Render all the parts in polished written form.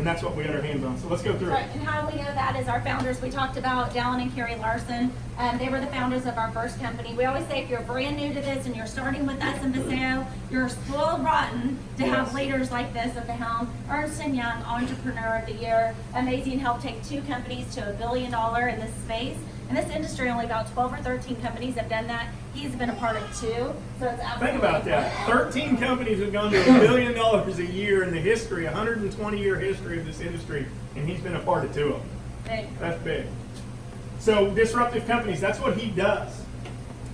and that's what we got our hands on. So let's go through it. And how we know that is our founders. We talked about Dallin and Carrie Larson. They were the founders of our first company. We always say if you're brand new to this and you're starting with us in Paseo, you're spoiled rotten to have leaders like this at the helm. Ernst & Young, Entrepreneur of the Year. Amazing, helped take 2 companies to $1 billion in this space. In this industry, only about 12 or 13 companies have done that. He's been a part of 2, so it's absolutely Think about that. 13 companies have gone to $1 billion a year in the history, 120-year history of this industry, and he's been a part of 2 of them. big. That's big. So disruptive companies, that's what he does.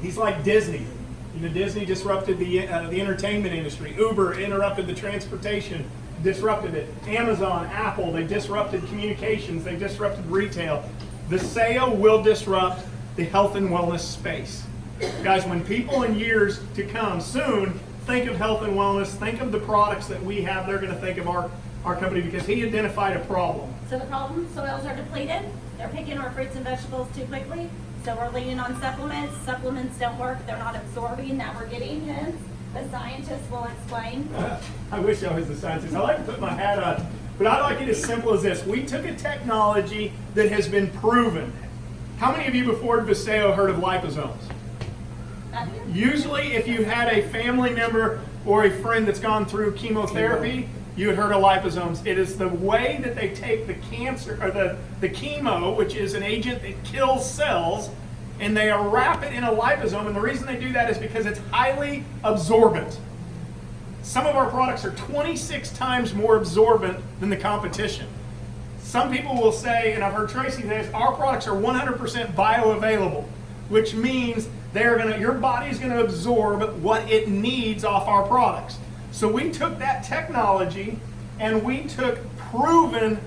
He's like Disney. You know, Disney disrupted the entertainment industry. Uber interrupted the transportation, disrupted it. Amazon, Apple, they disrupted communications, they disrupted retail. Viseo will disrupt the health and wellness space. Guys, when people in years to come soon think of health and wellness, think of the products that we have, they're going to think of our company because he identified a problem. So the problem, soils are depleted. They're picking our fruits and vegetables too quickly. So we're leaning on supplements. Supplements don't work. They're not absorbing that we're getting. Hence, the scientists will explain. I wish I was a scientist. I like to put my hat on, but I like it as simple as this. We took a technology that has been proven. How many of you before Viseo heard of liposomes? Usually, if you had a family member or a friend that's gone through chemotherapy, you had heard of liposomes. It is the way that they take the cancer, or the chemo, which is an agent that kills cells, and they wrap it in a liposome. And the reason they do that is because it's highly absorbent. Some of our products are 26 times more absorbent than the competition. Some people will say, and I've heard Tracy say this, our products are 100% bioavailable, which means your body's going to absorb what it needs off our products. So we took that technology and we took proven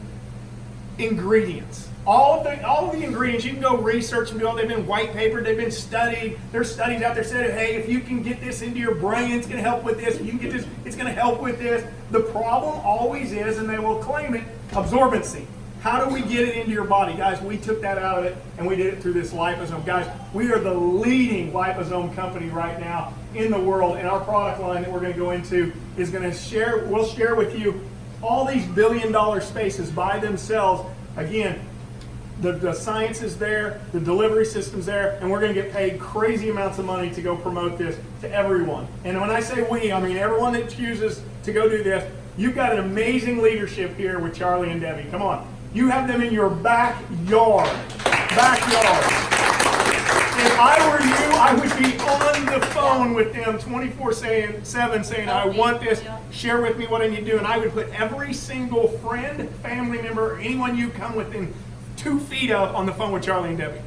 ingredients. All of the ingredients, you can go research and do all, they've been white papered, they've been studied. There's studies out there saying, hey, if you can get this into your brain, it's going to help with this. If you can get this, it's going to help with this. The problem always is, and they will claim it, absorbency. How do we get it into your body? Guys, we took that out of it and we did it through this liposome. Guys, we are the leading liposome company right now in the world, and our product line that we're going to go into is going to we'll share with you all these billion-dollar spaces by themselves. Again, the science is there, the delivery system's there, and we're going to get paid crazy amounts of money to go promote this to everyone. And when I say we, I mean everyone that chooses to go do this. You've got an amazing leadership here with Charlie and Debbie. Come on. You have them in your backyard. If I were you, I would be on the phone with them 24/7 saying, I want this, share with me what I need to do. And I would put every single friend, family member, or anyone you come within 2 feet of on the phone with Charlie and Debbie.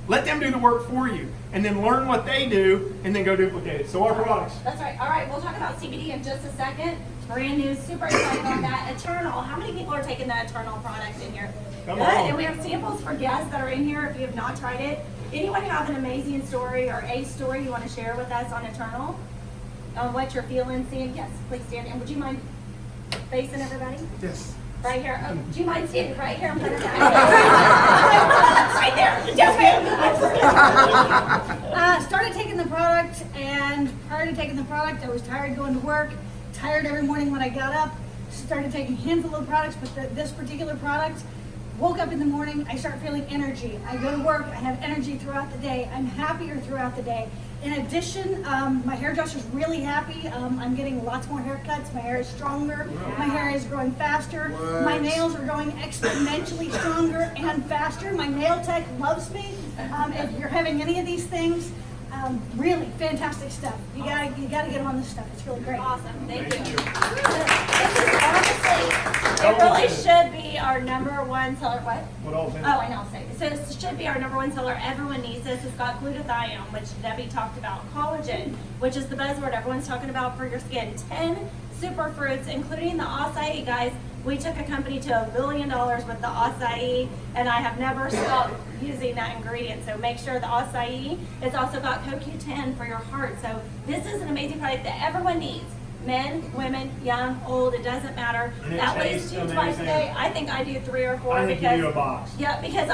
Let them do the work for you, and then learn what they do, and then go duplicate it. So our products. That's right. All right, we'll talk about CBD in just a second. Brand new, super excited about that. Eternal. How many people are taking that Eternal product in here? Come Good. on. And we have samples for guests that are in here if you have not tried it. Anyone have an amazing story or a story you want to share with us on Eternal? On what you're feeling, seeing? Yes, please stand. And would you mind facing everybody? Yes. Right here. Oh, do you mind standing right here in front of me? Right there. Yes, ma'am. Started taking the product, and prior to taking the product, I was tired going to work, tired every morning when I got up. Started taking a handful of products, but this particular product, woke up in the morning, I start feeling energy. I go to work, I have energy throughout the day. I'm happier throughout the day. In addition, my hairdresser's really happy. I'm getting lots more haircuts. My hair is stronger. My hair is growing faster. My nails are growing exponentially stronger and faster. My nail tech loves me. If you're having any of these things, really fantastic stuff. You gotta get on this stuff. It's really great. Awesome. Thank you. This is honestly, it really should be our #1 seller. What? What all things? Oh, I know. So this should be our #1 seller. Everyone needs this. It's got glutathione, which Debbie talked about. Collagen, which is the buzzword everyone's talking about for your skin. 10 superfruits, including the acai, guys. We took a company to $1 billion with the acai, and I have never stopped using that ingredient. So make sure the acai, it's also got CoQ10 for your heart. So this is an amazing product that everyone needs. Men, women, young, old, it doesn't matter. And it At least tastes 2 twice a amazing. day. I think I do 3 or 4 I think because you do a box. yeah, because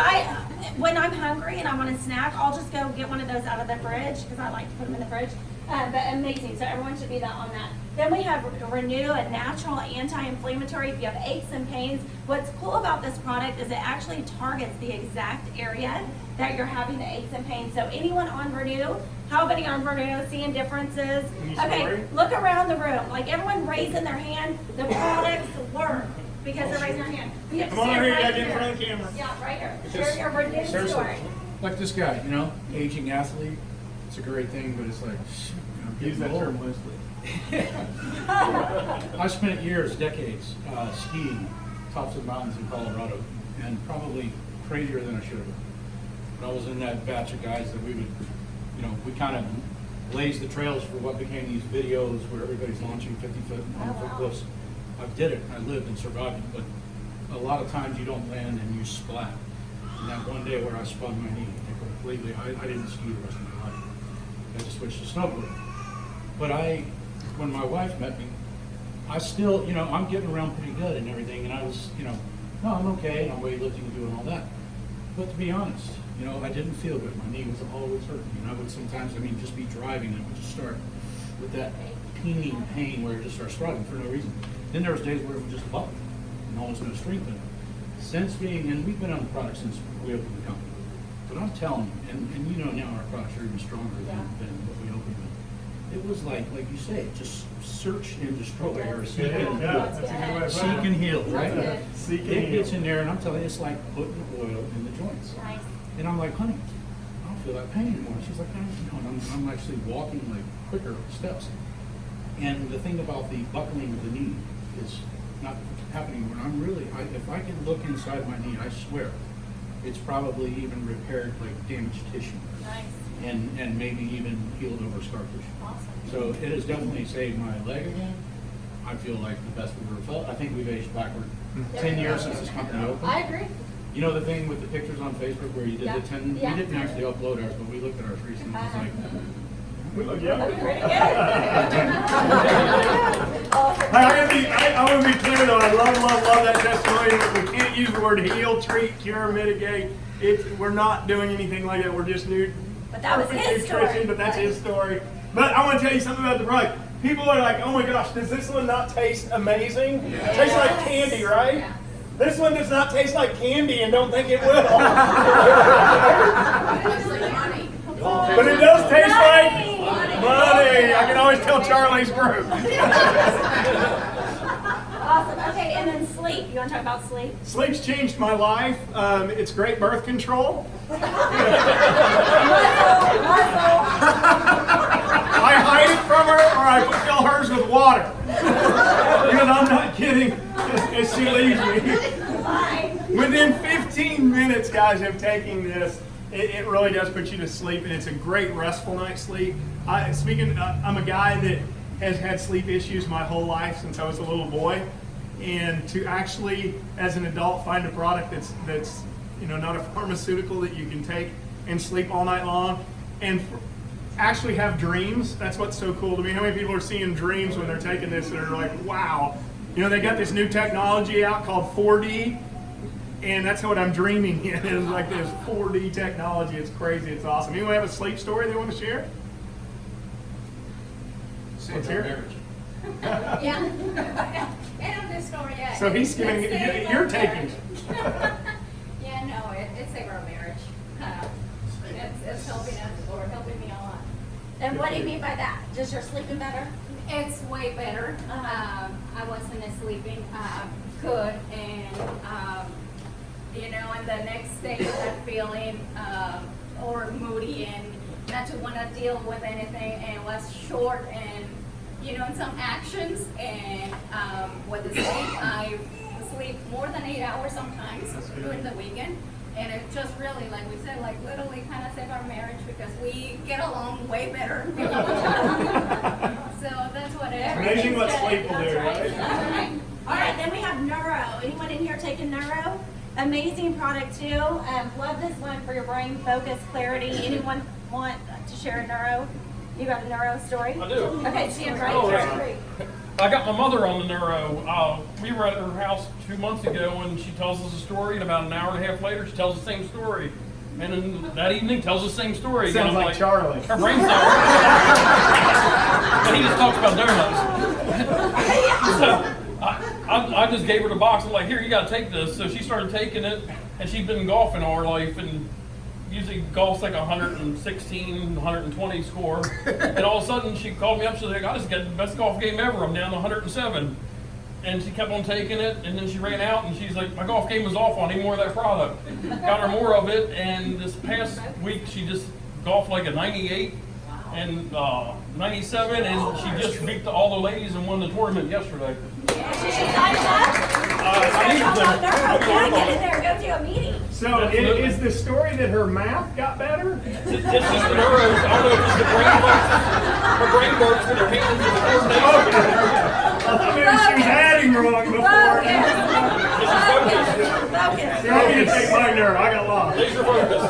when I'm hungry and I want a snack, I'll just go get one of those out of the fridge because I like to put them in the fridge. But amazing, so everyone should be on that. Then we have Renew, a natural anti-inflammatory if you have aches and pains. What's cool about this product is it actually targets the exact area that you're having the aches and pains. So anyone on Renew, how many on Renew seeing differences? Any Okay, story? look around the room, like everyone raising their hand, the products work because they're raising their hand. You have to Come on stand over here, you right gotta get in front of the camera. Yeah, right here. Share your Renew Seriously. story. Like this guy, you know, aging athlete. It's a great thing, but it's like, shit, you know, I'm Use getting that term old. loosely. I spent years, decades, skiing tops of mountains in Colorado, and probably crazier than I should have. But I was in that batch of guys that we would, you know, we kind of blazed the trails for what became these videos where everybody's launching 50-foot and 100-foot wow. cliffs. I did it, I lived and survived it, but a lot of times you don't land and you splat. And that one day where I spun my knee completely, I didn't ski the rest of my life. I just switched to snowboarding. But when my wife met me, I still, you know, I'm getting around pretty good and everything, and I was, you know, no, I'm okay, I'm weightlifting and doing all that. But to be honest, you know, I didn't feel good. My knee was always hurting. And I would sometimes, just be driving and it would just start with that peening pain where it just starts throbbing for no reason. Then there was days where it would just buckle and almost no strength in it. Since being, and we've been on the product since we opened the company, but I'm telling you, and you know now our products are even stronger than what we opened with. It was like you say, just search and destroy, or seek and Yeah, heal. that's a good way of Seek putting it. and heal, right? good. Seek and It gets heal. in there, and I'm telling you, it's like putting oil in the joints. Nice. And I'm like, honey, I don't feel that pain anymore. She's like, I don't know. And I'm actually walking like quicker steps. And the thing about the buckling of the knee is not happening when I'm really, if I can look inside my knee, I swear, it's probably even repaired like damaged tissue. Nice. And maybe even healed over scar tissue. Awesome. So it has definitely saved my leg again. I feel like the best we've ever felt. I think we've aged backward 10 years since this company opened. I agree. You know the thing with the pictures on Facebook where you did Yeah. the 10, Yeah. we didn't actually upload ours, but we looked at ours recently. It's like, We look young. Pretty good. I want to be clear though, I love that testimony. We can't use the word heal, treat, cure, mitigate. We're not doing anything like that. We're just new. But that was perfect his nutrition, story. but that's his story. But I want to tell you something about the product. People are like, oh my gosh, does this one not taste amazing? It tastes like candy, right? Yeah. This one does not taste like candy and don't think it will. But it does taste like money. I can always tell Charlie's group. Awesome. Okay, and then sleep. You want to talk about sleep? Sleep's changed my life. It's great birth control. I hide it from her or I fill hers with water. Because I'm not kidding. As she leaves me. Fine. Within 15 minutes, guys, of taking this, it really does put you to sleep, and it's a great restful night's sleep. I'm a guy that has had sleep issues my whole life since I was a little boy, and to actually, as an adult, find a product that's not a pharmaceutical that you can take and sleep all night long, and actually have dreams. That's what's so cool to me. How many people are seeing dreams when they're taking this and are like, wow. They got this new technology out called 4D, and that's what I'm dreaming in, is like this 4D technology. It's crazy. It's awesome. Anyone have a sleep story they want to share? Let's hear it. Yeah. I don't know this story yet. So he's giving, you're taking. Yeah, no, it saved our marriage. It's helping us, or helping me a lot. And what do you mean by that? Just you're sleeping better? It's way better. I wasn't sleeping good, and and the next day I'm feeling or moody and not to want to deal with anything, and was short and in some actions, and with the sleep, I sleep more than 8 hours sometimes during the weekend. And it just really, like we said, like literally kind of saved our marriage because we get along way better. So that's what it is. Amazing what sleep will do, That's right? right. All right, then we have Neuro. Anyone in here taking Neuro? Amazing product too. Love this one for your brain focus, clarity. Anyone want to share a Neuro? You got a Neuro story? I do. Okay, stand right Oh, here. that's- I got my mother on the neuro. We were at her house 2 months ago, and she tells us a story, and about an hour and a half later, she tells the same story. And then that evening tells the same story. again. Sounds I'm like Charlie. Her brain's not. But he just talks about donuts. So I just gave her the box. I'm like, here, you got to take this. So she started taking it, and she'd been golfing all her life, and usually golf's like 116, 120 score. And all of a sudden, she called me up. She's like, I just got the best golf game ever. I'm down to 107. And she kept on taking it, and then she ran out, and she's like, my golf game was off. I need more of that product. Got her more of it, and this past week, she just golfed like a 98 and 97, and she just beat all the ladies and won the tournament yesterday. She should sign up. I need to. Yeah, get in there, go to a meeting. So is the story that her math got better? It's just the neuros. I don't know if it's the brain works. Her brain works with her hands and her coordination. I thought maybe she was adding wrong before. Focus. You want me to take my nerve? I got lost. Laser focus.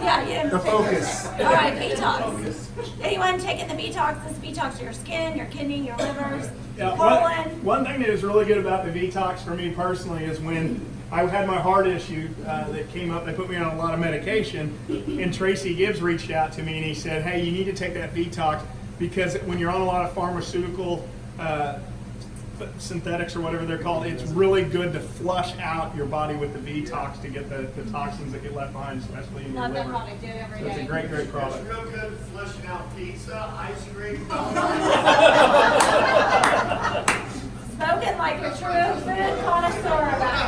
Yeah, you didn't. The focus. All right, Vitox. Anyone taking the Vitox? This Vitox to your skin, your kidney, your livers, Yeah, colon. one thing that is really good about the Vitox for me personally is when I had my heart issue that came up, they put me on a lot of medication, and Tracy Gibbs reached out to me and he said, hey, you need to take that Vitox because when you're on a lot of pharmaceutical synthetics or whatever they're called, it's really good to flush out your body with the Vitox to get the toxins that get left behind, especially in your Love that liver. product, do it every So it's a day. great, great product. Real good at flushing out pizza, ice cream. Spoken like a true food connoisseur about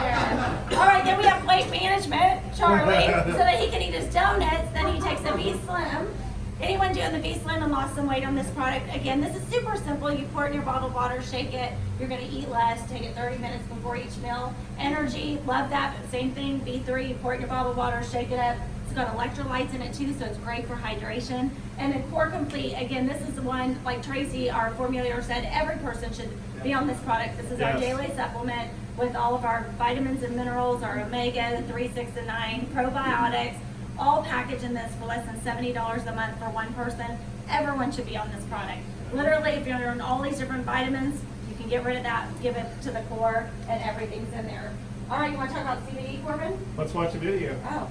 here. All right, then we have weight management, Charlie, so that he can eat his donuts. Then he takes a V-Slim. Anyone doing the V-Slim and lost some weight on this product? Again, this is super simple. You pour it in your bottled water, shake it. You're going to eat less. Take it 30 minutes before each meal. Energy, love that. But same thing. V3, you pour it in your bottled water, shake it up. It's got electrolytes in it too, so it's great for hydration. And then Core Complete, again, this is the one, like Tracy, our formulator, said every person should be on this product. This is our Yes. daily supplement with all of our vitamins and minerals, our omega 3, 6, and 9, probiotics, all packaged in this for less than $70 a month for one person. Everyone should be on this product. Literally, if you're on all these different vitamins, you can get rid of that, give it to the core, and everything's in there. All right, you want to talk about CBD, Corbin? Let's watch the video. Oh.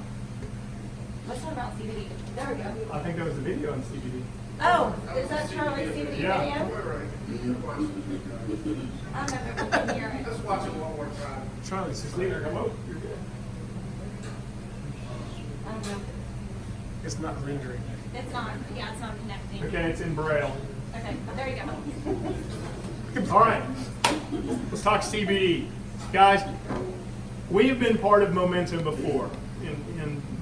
Let's talk about CBD. There we go. I think that was the video on CBD. Oh, is that Charlie's CBD Yeah. video? We're right. I don't know if we can hear it. Let's watch it one more time. Charlie, just leave it. Come on. You're good. I don't know. It's not rendering. It's not, yeah, it's not connecting. Okay, it's in Braille. Okay, well, there you go. All right, let's talk CBD. Guys, we have been part of Momentum before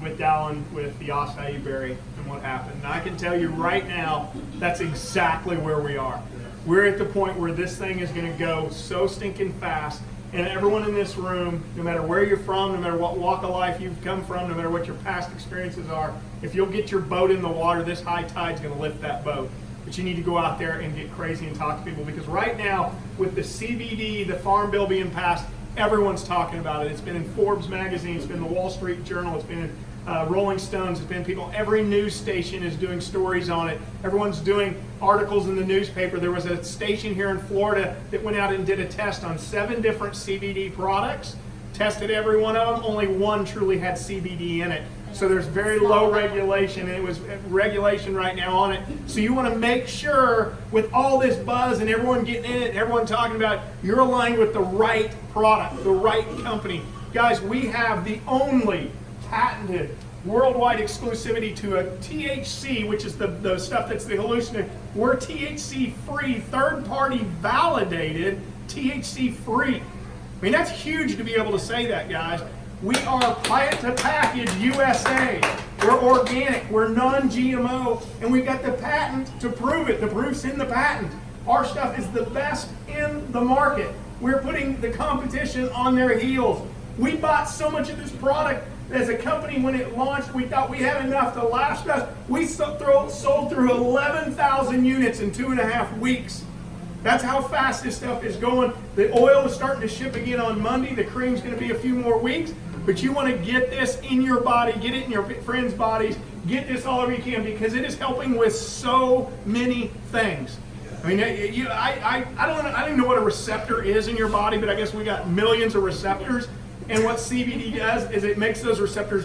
with Dallin, with the acai berry and what happened. And I can tell you right now, that's exactly where we are. We're at the point where this thing is going to go so stinking fast. And everyone in this room, no matter where you're from, no matter what walk of life you've come from, no matter what your past experiences are, if you'll get your boat in the water, this high tide's going to lift that boat. But you need to go out there and get crazy and talk to people, because right now, with the CBD, the Farm Bill being passed, everyone's talking about it. It's been in Forbes magazine, it's been in the Wall Street Journal, it's been in Rolling Stones, it's been people, every news station is doing stories on it. Everyone's doing articles in the newspaper. There was a station here in Florida that went out and did a test on 7 different CBD products, tested every one of them, only one truly had CBD in it. So there's very low regulation, and it was regulation right now on it. So you want to make sure with all this buzz and everyone getting in it, and everyone talking about it, you're aligned with the right product, the right company. Guys, we have the only patented worldwide exclusivity to a THC, which is the stuff that's the hallucinating. We're THC free, third party validated, THC free. I mean, that's huge to be able to say that, guys. We are plant to package USA. We're organic, we're non-GMO, and we've got the patent to prove it. The proof's in the patent. Our stuff is the best in the market. We're putting the competition on their heels. We bought so much of this product as a company when it launched, we thought we had enough to last us. We sold through 11,000 units in 2.5 weeks. That's how fast this stuff is going. The oil is starting to ship again on Monday. The cream's going to be a few more weeks. But you want to get this in your body, get it in your friends' bodies, get this all over you can, because it is helping with so many things. I mean, I don't even know what a receptor is in your body, but I guess we got millions of receptors. And what CBD does is it makes those receptors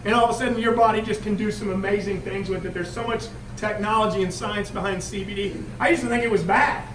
and all of a sudden your body just can do some amazing things with it. There's so much technology and science behind CBD. I used to think it was bad.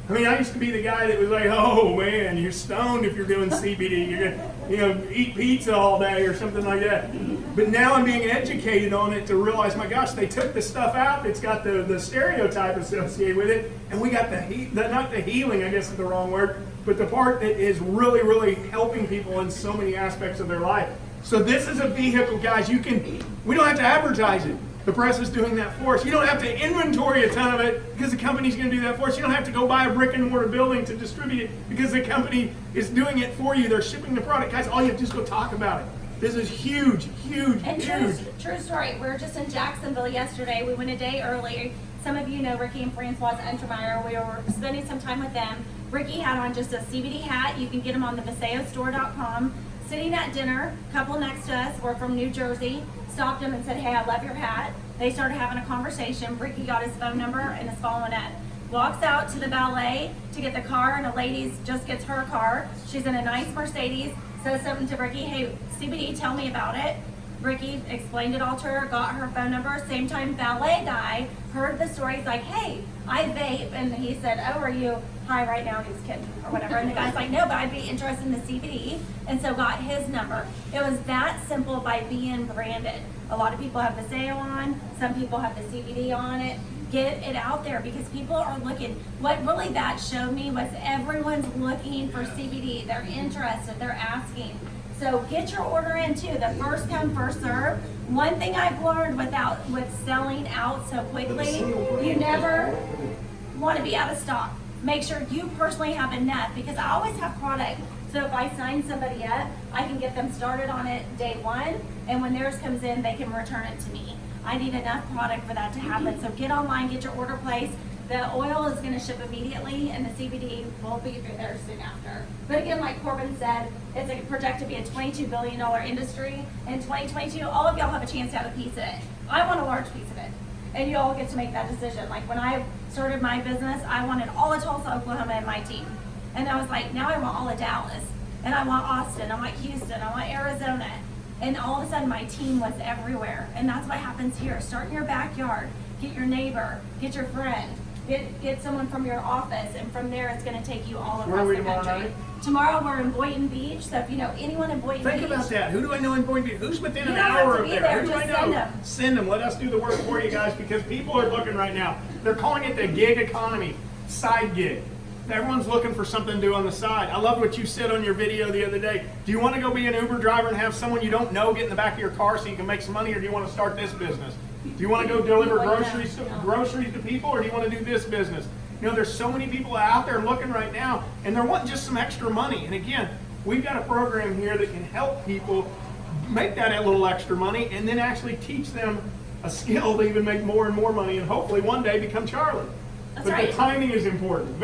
I mean, I used to be the guy that was like, oh man, you're stoned if you're doing CBD. You're gonna, eat pizza all day or something like that. But now I'm being educated on it to realize, my gosh, they took the stuff out that's got the stereotype associated with it, and we got not the healing, I guess is the wrong word, but the part that is really, really helping people in so many aspects of their life. So this is a vehicle, guys. We don't have to advertise it. The press is doing that for us. You don't have to inventory a ton of it because the company's going to do that for us. You don't have to go buy a brick and mortar building to distribute it because the company is doing it for you. They're shipping the product. Guys, all you have to do is go talk about it. This is huge, huge, And huge. true story. We were just in Jacksonville yesterday. We went a day early. Some of you know Ricky and Francois Untermeyer. We were spending some time with them. Ricky had on just a CBD hat. You can get them on the VaseoStore.com. Sitting at dinner, couple next to us were from New Jersey. Stopped him and said, hey, I love your hat. They started having a conversation. Ricky got his phone number and is following up. Walks out to the valet to get the car, and a lady just gets her car. She's in a nice Mercedes. Says something to Ricky, hey, CBD, tell me about it. Ricky explained it all to her, got her phone number. Same time, valet guy heard the story. He's like, hey, I vape. And he said, oh, are you high right now? And he's kidding or whatever. And the guy's like, no, but I'd be interested in the CBD. And so got his number. It was that simple by being branded. A lot of people have the Vaseo on. Some people have the CBD on it. Get it out there because people are looking. What really that showed me was everyone's looking for CBD. They're interested. They're asking. So get your order in too. The first come, first serve. One thing I've learned with selling out so quickly, you never want to be out of stock. Make sure you personally have enough because I always have product. So if I sign somebody up, I can get them started on it day one, and when theirs comes in, they can return it to me. I need enough product for that to happen. So get online, get your order placed. The oil is going to ship immediately, and the CBD will be there soon after. But again, like Corbin said, it's projected to be a $22 billion industry. In 2022, all of y'all have a chance to have a piece of it. I want a large piece of it. And you all get to make that decision. Like when I started my business, I wanted all of Tulsa, Oklahoma in my team. And I was like, now I want all of Dallas. And I want Austin, I want Houston, I want Arizona. And all of a sudden my team was everywhere. And that's what happens here. Start in your backyard, get your neighbor, get your friend, get someone from your office, and from there it's gonna take you all Where are across we the tomorrow country. night? Tomorrow we're in Boynton Beach, so if you know anyone in Boynton Beach. Think about that. Who do I know in Boynton Beach? Who's within You an don't have hour to of be there? there, Who do I just know? send them. Send them. Let us do the work for you guys because people are looking right now. They're calling it the gig economy, side gig. Everyone's looking for something to do on the side. I love what you said on your video the other day. Do you want to go be an Uber driver and have someone you don't know get in the back of your car so you can make some money, or do you want to start this business? Do you want to go deliver groceries to people, or do you want to do this business? You know, there's so many people out there looking right now, and they're wanting just some extra money. And again, we've got a program here that can help people make that a little extra money and then actually teach them a skill to even make more and more money and hopefully one day become Charlie. That's But right. the timing is important.